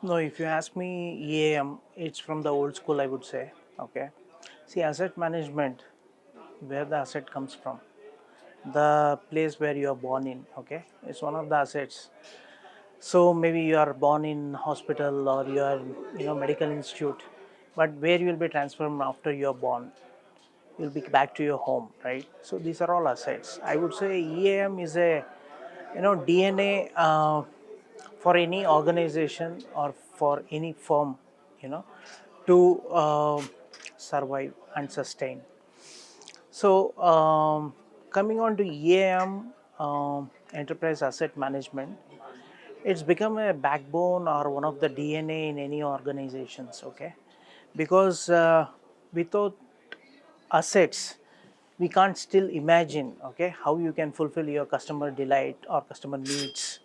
No, if you ask me EAM, it's from the old school, I would say. Okay. See, asset management, where the asset comes from, the place where you are born in. Okay, it's one of the assets. So maybe you are born in hospital or you are, medical institute, but where you will be transformed after you are born, you'll be back to your home, right? So these are all assets. I would say EAM is a, DNA for any organization or for any firm, you know, to survive and sustain. So, coming on to EAM, enterprise asset management, it's become a backbone or one of the DNA in any organizations. Okay, because without assets, we can't still imagine. Okay, how you can fulfill your customer delight or customer needs.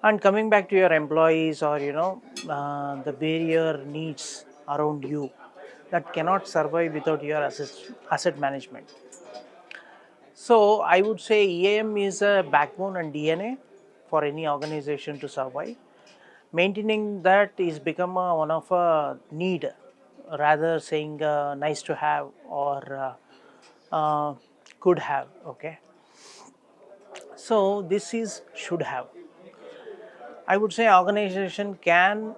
And coming back to your employees or the barrier needs around you that cannot survive without your asset management. So I would say EAM is a backbone and DNA for any organization to survive. Maintaining that is become one of a need, rather saying nice to have or could have. Okay, so this is should have. I would say organization can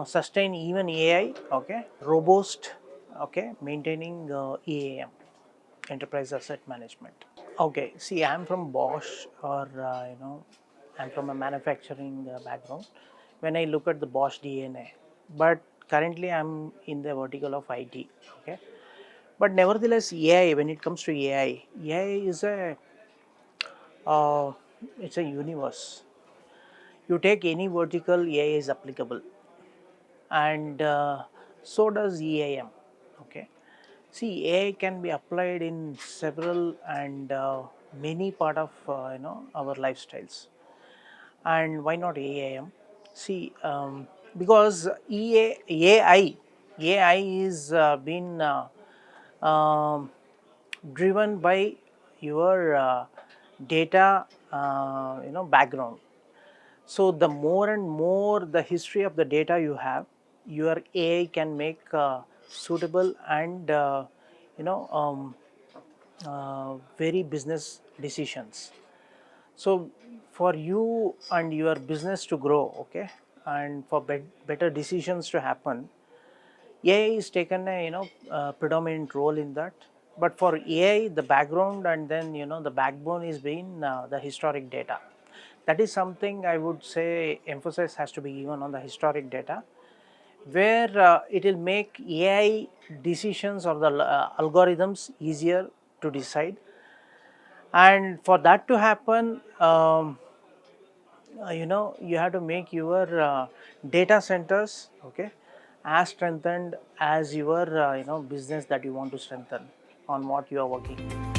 sustain even AI. Okay, robust. Okay, maintaining EAM, enterprise asset management. Okay, see, I'm from Bosch, or I'm from a manufacturing background. When I look at the Bosch DNA, but currently I'm in the vertical of IT. Okay, but nevertheless, AI. When it comes to AI is a uh, it's a universe. You take any vertical, AI is applicable, and so does EAM. Okay, see, AI can be applied in several and many part of our lifestyles. And why not AIM? See, because AI is been driven by your data, background. So the more and more the history of the data you have, your AI can make suitable and very business decisions. So for you and your business to grow, okay, and for better decisions to happen, AI is taken a predominant role in that. But for AI, the background and then the backbone is being the historic data. That is something I would say emphasis has to be given on the historic data, where it will make AI decisions or the algorithms easier to decide. And for that to happen, you have to make your data centers, okay, as strengthened as your business that you want to strengthen on what you are working.